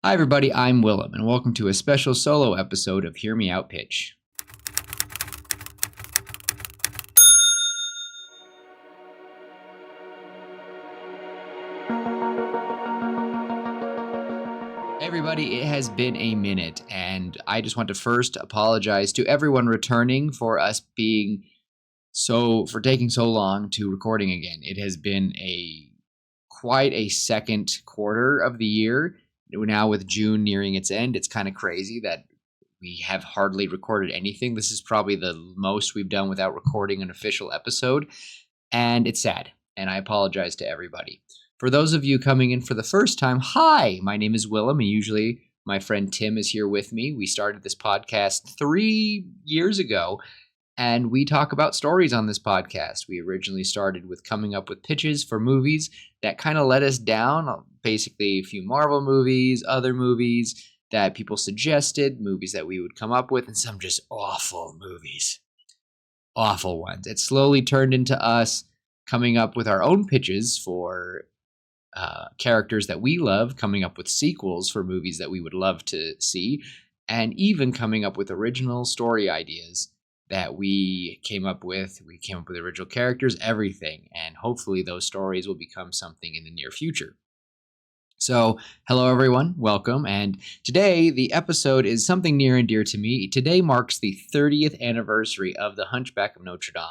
Hi everybody, I'm Willem, and welcome to a special solo episode of Hear Me Out Pitch. Everybody, it has been a minute, and I just want to first apologize to everyone returning for us for taking so long to recording again. It has been quite a second quarter of the year. Now with June nearing its end, it's kind of crazy that we have hardly recorded anything. This is probably the most we've done without recording an official episode, and it's sad, and I apologize to everybody. For those of you coming in for the first time, hi, my name is Willem, and usually my friend Tim is here with me. We started this podcast 3 years ago, and we talk about stories on this podcast. We originally started with coming up with pitches for movies that kind of let us down. Basically, a few Marvel movies, other movies that people suggested, movies that we would come up with, and some just awful movies. Awful ones. It slowly turned into us coming up with our own pitches for characters that we love, coming up with sequels for movies that we would love to see, and even coming up with original story ideas that we came up with. We came up with original characters, everything, and hopefully those stories will become something in the near future. So, hello everyone, welcome, and today the episode is something near and dear to me. Today marks the 30th anniversary of the Hunchback of Notre Dame,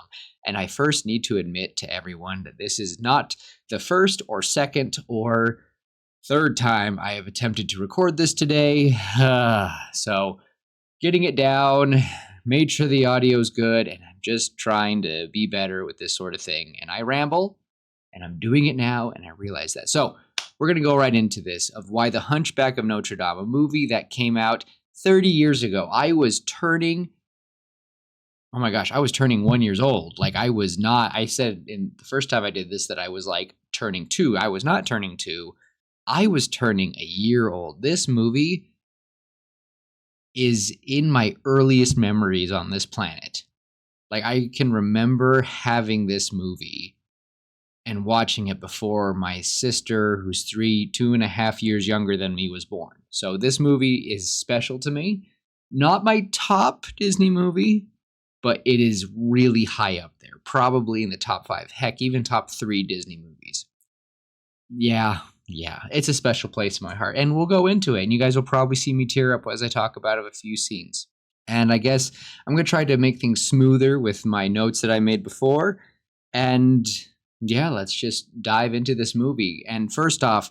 and I first need to admit to everyone that this is not the first or second or third time I have attempted to record this today. So, getting it down, made sure the audio's good, and I'm just trying to be better with this sort of thing. And I ramble, and I'm doing it now, and I realize that. So, we're going to go right into this of why The Hunchback of Notre Dame, a movie that came out 30 years ago. I was turning 1 year old. I said in the first time I did this that I was like turning 2. I was not turning 2. I was turning a year old. This movie is in my earliest memories on this planet. Like, I can remember having this movie and watching it before my sister, who's 2.5 years younger than me, was born. So this movie is special to me. Not my top Disney movie, but it is really high up there. Probably in the top 5. Heck, even top 3 Disney movies. Yeah, it's a special place in my heart. And we'll go into it, and you guys will probably see me tear up as I talk about a few scenes. And I guess I'm going to try to make things smoother with my notes that I made before. And yeah, let's just dive into this movie. And first off,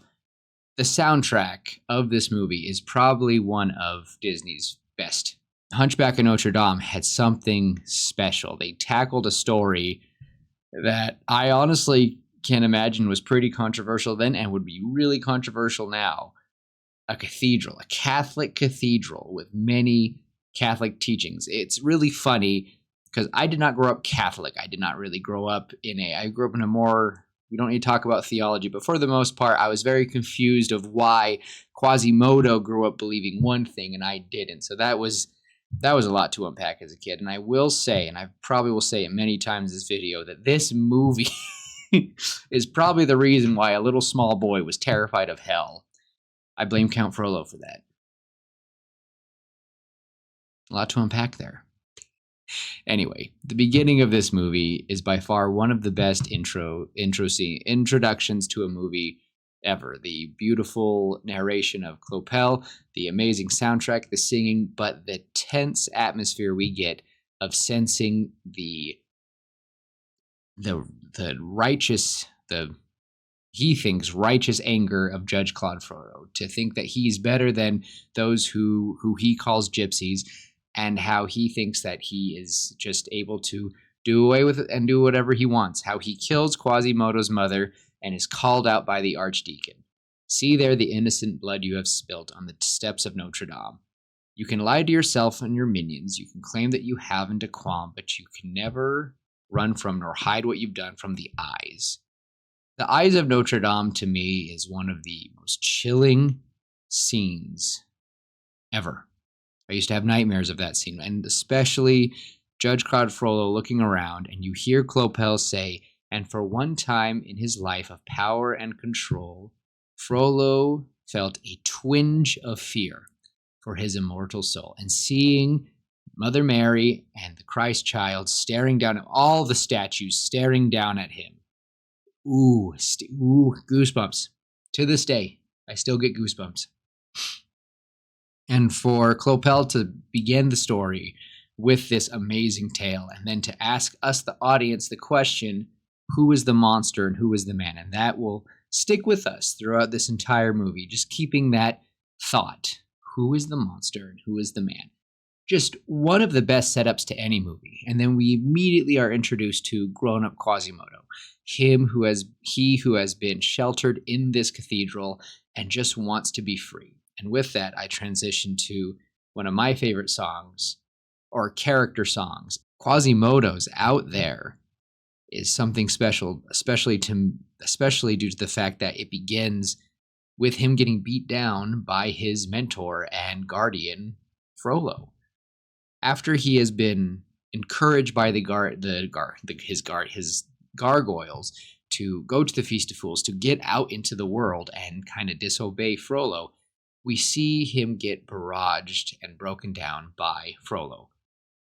the soundtrack of this movie is probably one of Disney's best. Hunchback of Notre Dame had something special. They tackled a story that I honestly can imagine was pretty controversial then and would be really controversial now. A Catholic cathedral with many Catholic teachings. It's really funny because I did not grow up Catholic. I did not really grow up I grew up in we don't need to talk about theology, but for the most part, I was very confused of why Quasimodo grew up believing one thing and I didn't. So that was a lot to unpack as a kid. And I will say, and I probably will say it many times in this video, that this movie is probably the reason why a little small boy was terrified of hell. I blame Count Frollo for that. A lot to unpack there. Anyway, the beginning of this movie is by far one of the best introductions to a movie ever. The beautiful narration of Clopel, the amazing soundtrack, the singing, but the tense atmosphere we get of sensing he thinks righteous anger of Judge Claude Frollo, to think that he's better than those who he calls gypsies, and how he thinks that he is just able to do away with it and do whatever he wants. How he kills Quasimodo's mother and is called out by the archdeacon. See there the innocent blood you have spilt on the steps of Notre Dame. You can lie to yourself and your minions. You can claim that you haven't a qualm, but you can never run from nor hide what you've done from the eyes. The Eyes of Notre Dame, to me, is one of the most chilling scenes ever. I used to have nightmares of that scene, and especially Judge Claude Frollo looking around, and you hear Clopel say, "And for one time in his life of power and control, Frollo felt a twinge of fear for his immortal soul. And seeing Mother Mary and the Christ child staring down at all the statues, staring down at him. Ooh, goosebumps. To this day, I still get goosebumps. And for Clopel to begin the story with this amazing tale, and then to ask us, the audience, the question, who is the monster and who is the man? And that will stick with us throughout this entire movie, just keeping that thought. Who is the monster and who is the man? Just one of the best setups to any movie. And then we immediately are introduced to grown-up Quasimodo, he who has been sheltered in this cathedral and just wants to be free. And with that, I transition to one of my favorite songs, or character songs. Quasimodo's Out There is something special, especially due to the fact that it begins with him getting beat down by his mentor and guardian, Frollo. After he has been encouraged by his gargoyles to go to the Feast of Fools, to get out into the world and kind of disobey Frollo, we see him get barraged and broken down by Frollo.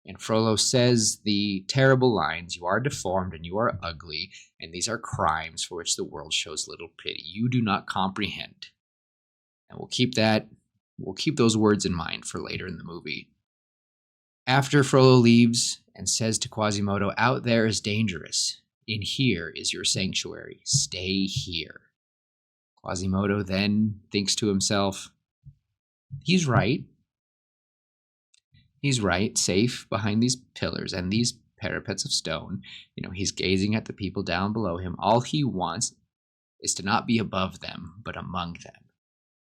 And Frollo says the terrible lines, "You are deformed and you are ugly, and these are crimes for which the world shows little pity. You do not comprehend." And we'll keep those words in mind for later in the movie. After Frollo leaves and says to Quasimodo, "Out there is dangerous. In here is your sanctuary. Stay here." Quasimodo then thinks to himself, he's right. He's right, safe behind these pillars and these parapets of stone. He's gazing at the people down below him. All he wants is to not be above them, but among them.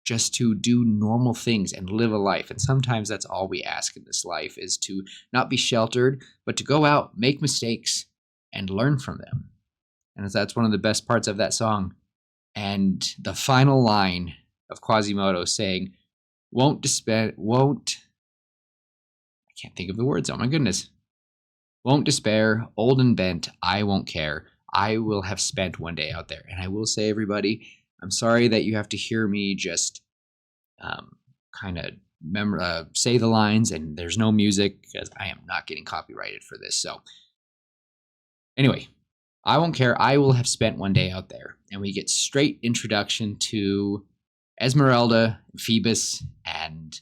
Just to do normal things and live a life. And sometimes that's all we ask in this life, is to not be sheltered, but to go out, make mistakes, and learn from them. And that's one of the best parts of that song. And the final line of Quasimodo saying, I can't think of the words, oh my goodness. "Won't despair, old and bent, I won't care. I will have spent one day out there." And I will say, everybody, I'm sorry that you have to hear me just say the lines and there's no music, because I am not getting copyrighted for this. So anyway, "I won't care. I will have spent one day out there." And we get straight introduction to Esmeralda, Phoebus, and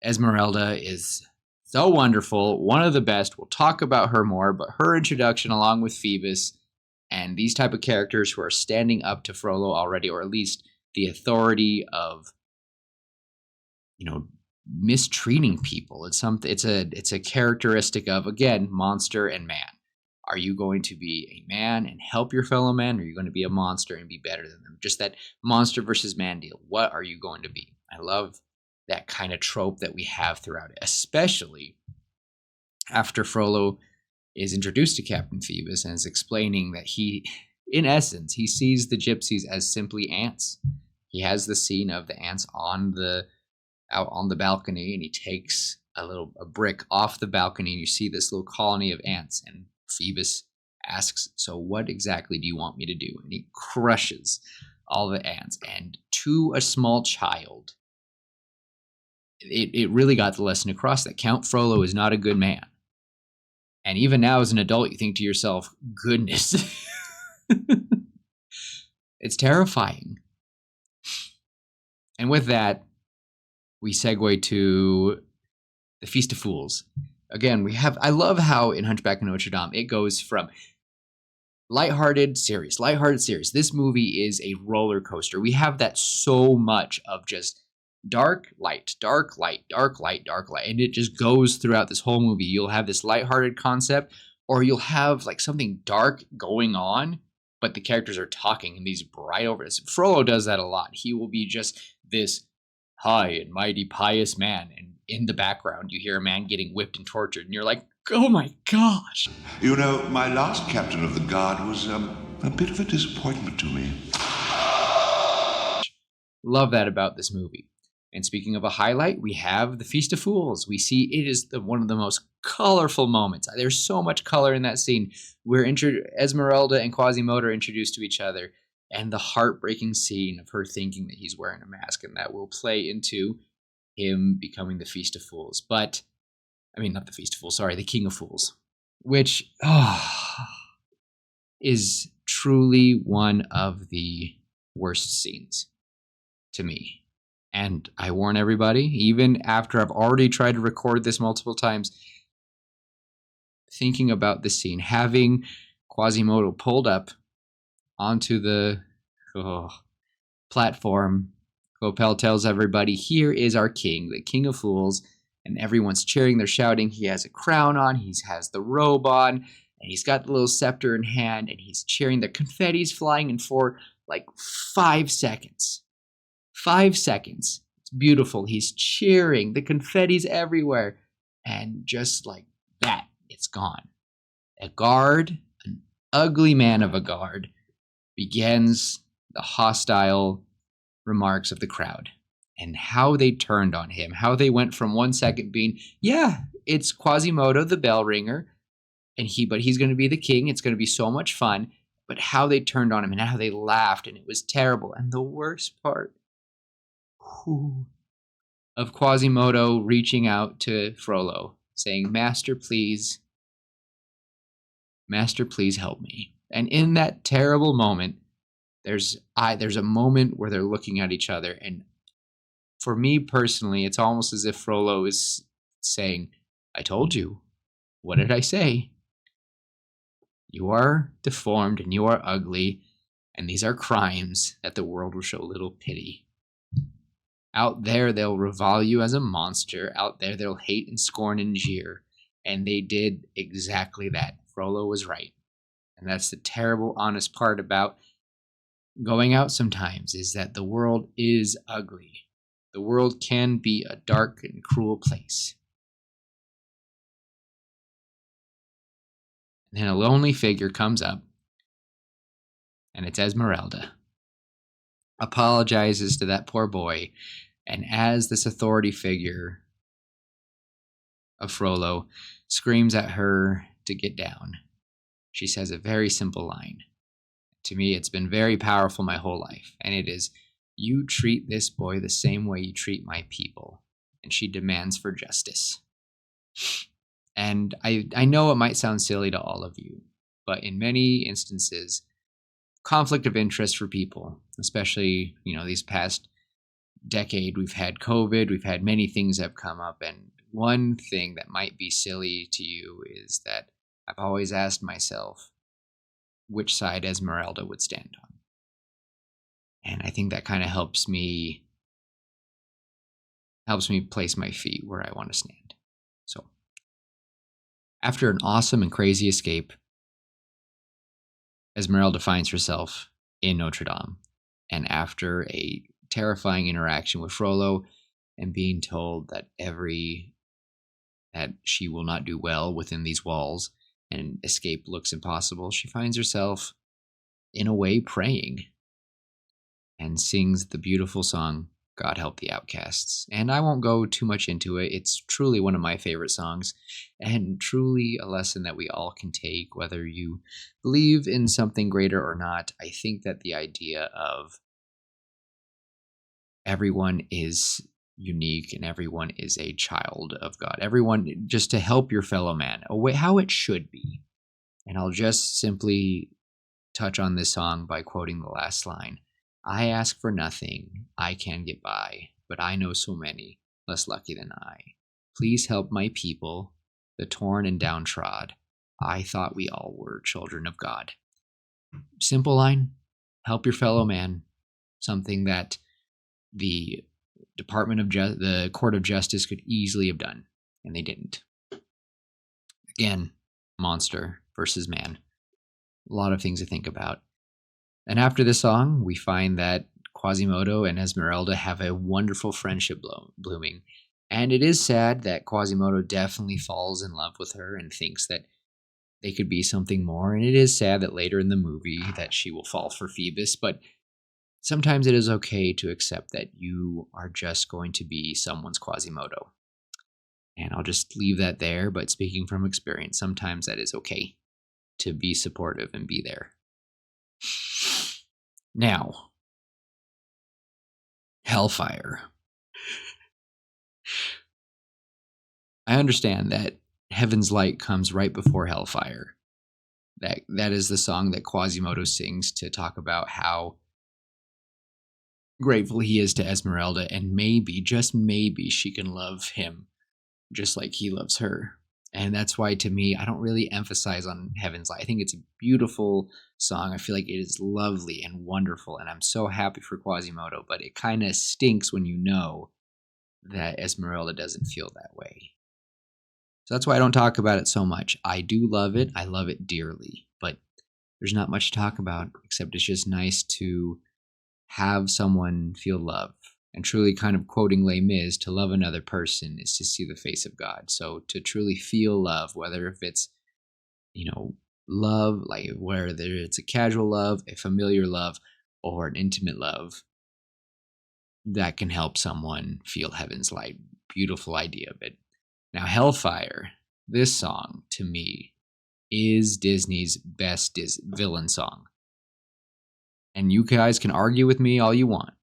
Esmeralda is so wonderful, one of the best. We'll talk about her more, but her introduction along with Phoebus and these type of characters who are standing up to Frollo already, or at least the authority of, mistreating people. It's a characteristic of, again, monster and man. Are you going to be a man and help your fellow man, or are you going to be a monster and be better than them? Just that monster versus man deal. What are you going to be? I love that kind of trope that we have throughout it, especially after Frollo is introduced to Captain Phoebus and is explaining that in essence, he sees the gypsies as simply ants. He has the scene of the ants out on the balcony, and he takes a brick off the balcony, and you see this little colony of ants, and Phoebus asks, "So what exactly do you want me to do?" And he crushes all the ants. And to a small child, it really got the lesson across that Count Frollo is not a good man. And even now as an adult, you think to yourself, goodness, it's terrifying. And with that, we segue to the Feast of Fools. Again, I love how in Hunchback of Notre Dame, it goes from lighthearted, serious. This movie is a roller coaster. We have that so much of just dark, light, dark, light, dark, light, dark, light. And it just goes throughout this whole movie. You'll have this lighthearted concept, or you'll have like something dark going on, but the characters are talking in these bright overs. Frollo does that a lot. He will be just this high and mighty pious man, and in the background you hear a man getting whipped and tortured, and you're like, oh my gosh. My last captain of the guard was a bit of a disappointment to me. Love that about this movie. And speaking of a highlight, we have the Feast of Fools. We see it is one of the most colorful moments. There's so much color in that scene where Esmeralda and Quasimodo are introduced to each other. and the heartbreaking scene of her thinking that he's wearing a mask, and that will play into him becoming the Feast of Fools. But, I mean, not the Feast of Fools, sorry, the King of Fools, which is truly one of the worst scenes to me. And I warn everybody, even after I've already tried to record this multiple times, thinking about this scene, having Quasimodo pulled up onto the platform, Copel tells everybody, here is our king, the King of Fools, and everyone's cheering, they're shouting. He has a crown on, he has the robe on, and he's got the little scepter in hand, and he's cheering. The confetti's flying, and for like 5 seconds. 5 seconds. It's beautiful. He's cheering. The confetti's everywhere. And just like that, it's gone. A guard, an ugly man of a guard, begins the hostile remarks of the crowd and how they turned on him, how they went from 1 second being, yeah, it's Quasimodo, the bell ringer, but he's going to be the king. It's going to be so much fun. But how they turned on him and how they laughed, and it was terrible. And the worst part of Quasimodo reaching out to Frollo, saying, Master, please help me. And in that terrible moment, there's a moment where they're looking at each other, and for me personally, it's almost as if Frollo is saying, I told you. What did I say? You are deformed and you are ugly, and these are crimes that the world will show little pity. Out there, they'll revile you as a monster. Out there, they'll hate and scorn and jeer. And they did exactly that. Frollo was right. And that's the terrible, honest part about going out sometimes, is that the world is ugly. The world can be a dark and cruel place. And then a lonely figure comes up, and it's Esmeralda. Apologizes to that poor boy, and as this authority figure of Frollo screams at her to get down, she says a very simple line. To me, it's been very powerful my whole life, and it is, you treat this boy the same way you treat my people. And she demands for justice. And I know it might sound silly to all of you, but in many instances, conflict of interest for people, especially, these past decade, we've had COVID, we've had many things that have come up. And one thing that might be silly to you is that I've always asked myself which side Esmeralda would stand on. And I think that kind of helps me place my feet where I want to stand. So, after an awesome and crazy escape, Esmeralda finds herself in Notre Dame. And after a terrifying interaction with Frollo and being told that she will not do well within these walls and escape looks impossible, she finds herself, in a way, praying and sings the beautiful song, God Help the Outcasts. And I won't go too much into it. It's truly one of my favorite songs, and truly a lesson that we all can take, whether you believe in something greater or not. I think that the idea of everyone is unique and everyone is a child of God. Everyone, just to help your fellow man, how it should be. And I'll just simply touch on this song by quoting the last line. I ask for nothing, I can get by, but I know so many less lucky than I. Please help my people, the torn and downtrodden. I thought we all were children of God. Simple line, help your fellow man, something that the the Court of Justice could easily have done, and they didn't. Again, monster versus man. A lot of things to think about. And after this song, we find that Quasimodo and Esmeralda have a wonderful friendship blooming. And it is sad that Quasimodo definitely falls in love with her and thinks that they could be something more. And it is sad that later in the movie that she will fall for Phoebus. But sometimes it is okay to accept that you are just going to be someone's Quasimodo. And I'll just leave that there. But speaking from experience, sometimes that is okay to be supportive and be there. Now, Hellfire. I understand that Heaven's Light comes right before Hellfire. That is the song that Quasimodo sings to talk about how grateful he is to Esmeralda, and maybe, just maybe, she can love him just like he loves her. And that's why, to me, I don't really emphasize on Heaven's Light. I think it's a beautiful song. I feel like it is lovely and wonderful, and I'm so happy for Quasimodo, but it kind of stinks when you know that Esmeralda doesn't feel that way. So that's why I don't talk about it so much. I do love it. I love it dearly, but there's not much to talk about, except it's just nice to have someone feel love. And truly, kind of quoting Les Mis, to love another person is to see the face of God. So to truly feel love, whether if it's, love, like whether it's a casual love, a familiar love, or an intimate love, that can help someone feel Heaven's Light. Beautiful idea of it. Now, Hellfire, this song, to me, is Disney's best villain song. And you guys can argue with me all you want,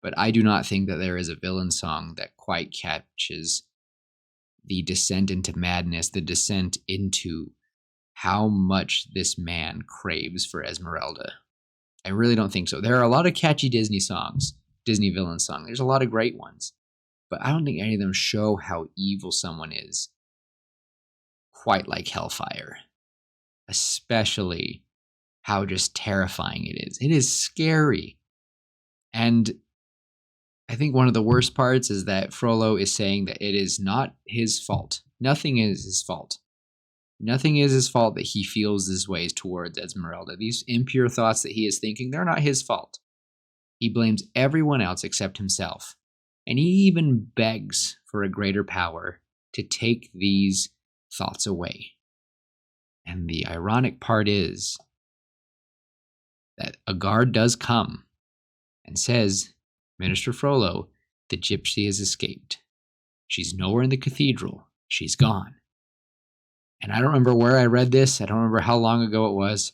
but I do not think that there is a villain song that quite catches the descent into madness, the descent into how much this man craves for Esmeralda. I really don't think so. There are a lot of catchy Disney songs, Disney villain songs. There's a lot of great ones, but I don't think any of them show how evil someone is quite like Hellfire, especially how just terrifying it is. It is scary. And I think one of the worst parts is that Frollo is saying that it is not his fault. Nothing is his fault. Nothing is his fault that he feels these ways towards Esmeralda. These impure thoughts that he is thinking, they're not his fault. He blames everyone else except himself. And he even begs for a greater power to take these thoughts away. And the ironic part is that a guard does come and says, Minister Frollo, the gypsy has escaped. She's nowhere in the cathedral. She's gone. And I don't remember where I read this. I don't remember how long ago it was.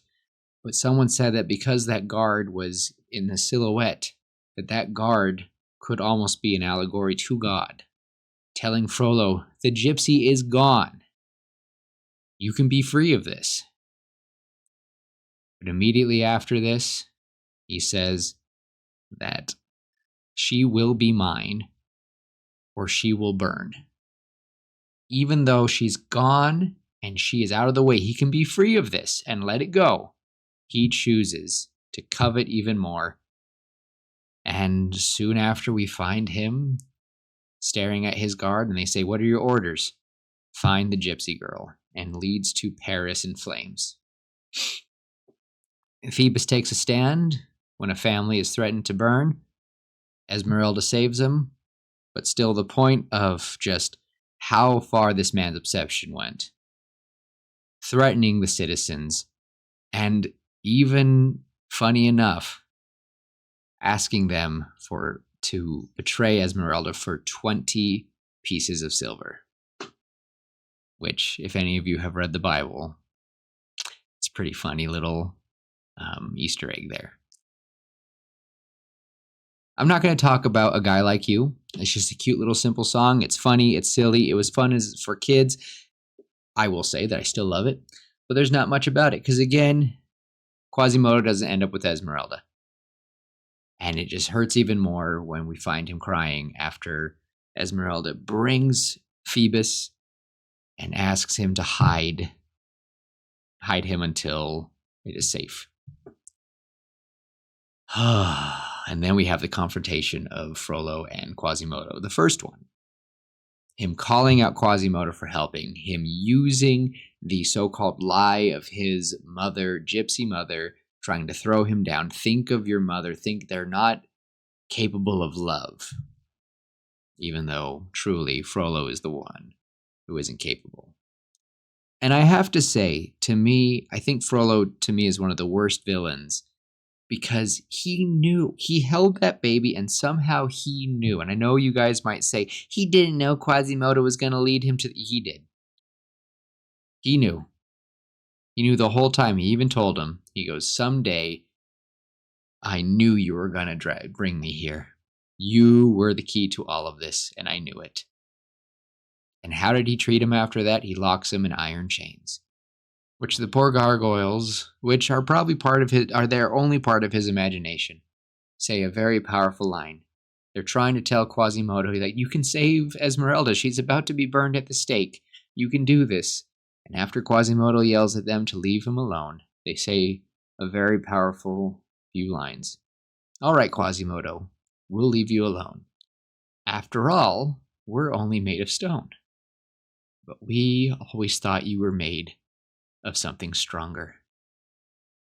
But someone said that because that guard was in the silhouette, that guard could almost be an allegory to God, telling Frollo, the gypsy is gone. You can be free of this. But immediately after this, he says that she will be mine or she will burn. Even though she's gone and she is out of the way, he can be free of this and let it go. He chooses to covet even more. And soon after, we find him staring at his guard, and they say, what are your orders? Find the gypsy girl, and leads to Paris in flames. Phoebus takes a stand when a family is threatened to burn. Esmeralda saves him, but still the point of just how far this man's obsession went. Threatening the citizens, and even, funny enough, asking them to betray Esmeralda for 20 pieces of silver. Which, if any of you have read the Bible, it's a pretty funny little Easter egg there. I'm not going to talk about A Guy Like You. It's just a cute little simple song. It's funny. It's silly. It was fun for kids. I will say that I still love it. But there's not much about it. Because again, Quasimodo doesn't end up with Esmeralda. And it just hurts even more when we find him crying after Esmeralda brings Phoebus and asks him to hide him until it is safe. And then we have the confrontation of Frollo and Quasimodo. The first one, him calling out Quasimodo for helping, him using the so-called lie of his mother, gypsy mother, trying to throw him down. Think of your mother. Think they're not capable of love, even though truly Frollo is the one who isn't capable. And I have to say, to me, I think Frollo, to me, is one of the worst villains because he knew. He held that baby and somehow he knew. And I know you guys might say, he didn't know Quasimodo was going to lead him to... He did. He knew. He knew the whole time. He even told him, he goes, someday I knew you were going to bring me here. You were the key to all of this, and I knew it. And how did he treat him after that? He locks him in iron chains, which the poor gargoyles, which are probably their only part of his imagination, say a very powerful line. They're trying to tell Quasimodo that you can save Esmeralda. She's about to be burned at the stake. You can do this. And after Quasimodo yells at them to leave him alone, they say a very powerful few lines. All right, Quasimodo, we'll leave you alone. After all, we're only made of stone. But we always thought you were made of something stronger.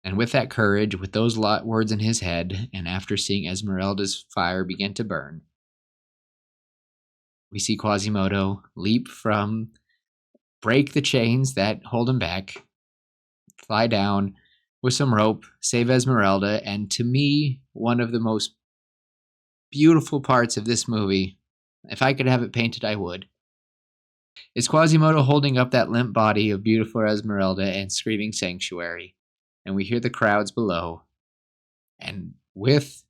And with that courage, with those words in his head, and after seeing Esmeralda's fire begin to burn, we see Quasimodo break the chains that hold him back, fly down with some rope, save Esmeralda, and to me, one of the most beautiful parts of this movie, if I could have it painted, I would, is Quasimodo holding up that limp body of beautiful Esmeralda and screaming sanctuary. And we hear the crowds below. And with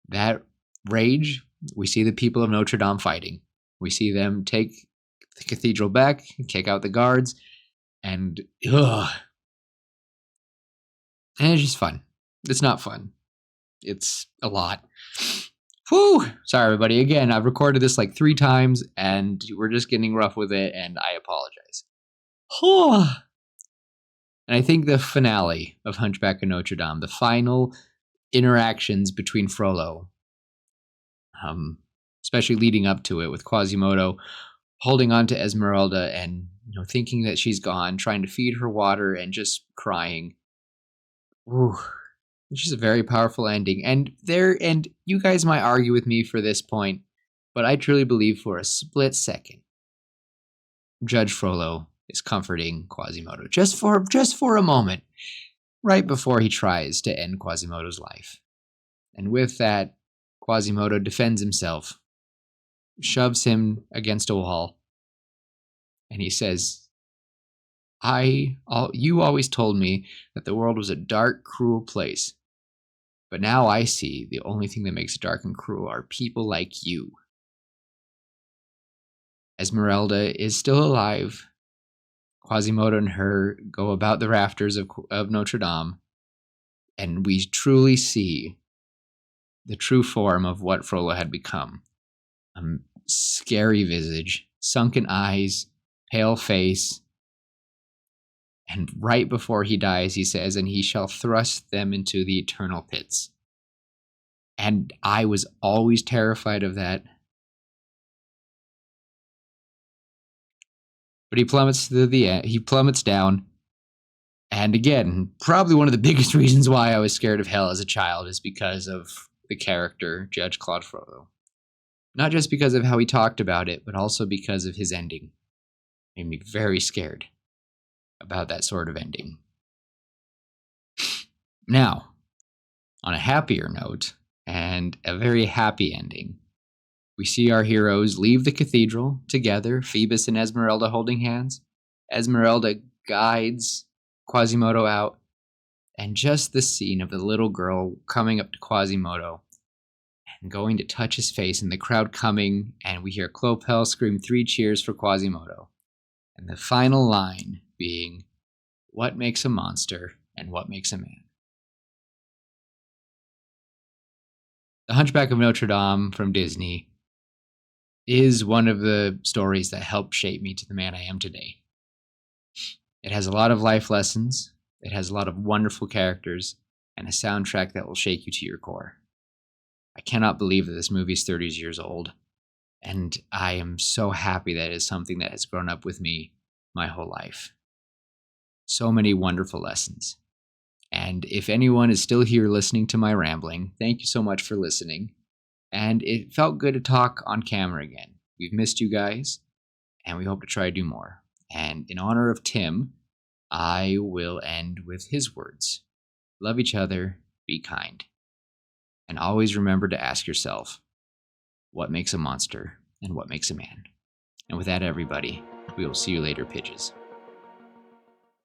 that rage, we see the people of Notre Dame fighting. We see them take the cathedral back, kick out the guards, and it's just fun. It's not fun. It's a lot. Whew! Sorry, everybody. Again, I've recorded this like 3 times, and we're just getting rough with it, and I apologize. And I think the finale of Hunchback of Notre Dame, the final interactions between Frollo, especially leading up to it with Quasimodo holding on to Esmeralda and thinking that she's gone, trying to feed her water and just crying. Ooh, it's just a very powerful ending. And you guys might argue with me for this point, but I truly believe for a split second, Judge Frollo is comforting Quasimodo just for a moment, right before he tries to end Quasimodo's life. And with that, Quasimodo defends himself, shoves him against a wall, and he says, you always told me that the world was a dark, cruel place. But now I see the only thing that makes it dark and cruel are people like you. Esmeralda is still alive. Quasimodo and her go about the rafters of Notre Dame, and we truly see the true form of what Frollo had become. Scary visage, sunken eyes, pale face, and right before he dies, he says, and he shall thrust them into the eternal pits. And I was always terrified of that. But he plummets to the end. He plummets down. And again, probably one of the biggest reasons why I was scared of hell as a child is because of the character, Judge Claude Frollo. Not just because of how he talked about it, but also because of his ending. Made me very scared about that sort of ending. Now, on a happier note, and a very happy ending, we see our heroes leave the cathedral together, Phoebus and Esmeralda holding hands. Esmeralda guides Quasimodo out, and just the scene of the little girl coming up to Quasimodo and going to touch his face, and the crowd coming, and we hear Clopel scream 3 cheers for Quasimodo. And the final line being, what makes a monster and what makes a man? The Hunchback of Notre Dame from Disney is one of the stories that helped shape me to the man I am today. It has a lot of life lessons, it has a lot of wonderful characters, and a soundtrack that will shake you to your core. I cannot believe that this movie is 30 years old, and I am so happy that it is something that has grown up with me my whole life. So many wonderful lessons. And if anyone is still here listening to my rambling, thank you so much for listening. And it felt good to talk on camera again. We've missed you guys, and we hope to try to do more. And in honor of Tim, I will end with his words. Love each other, be kind. And always remember to ask yourself, what makes a monster and what makes a man? And with that, everybody, we will see you later, Pidges.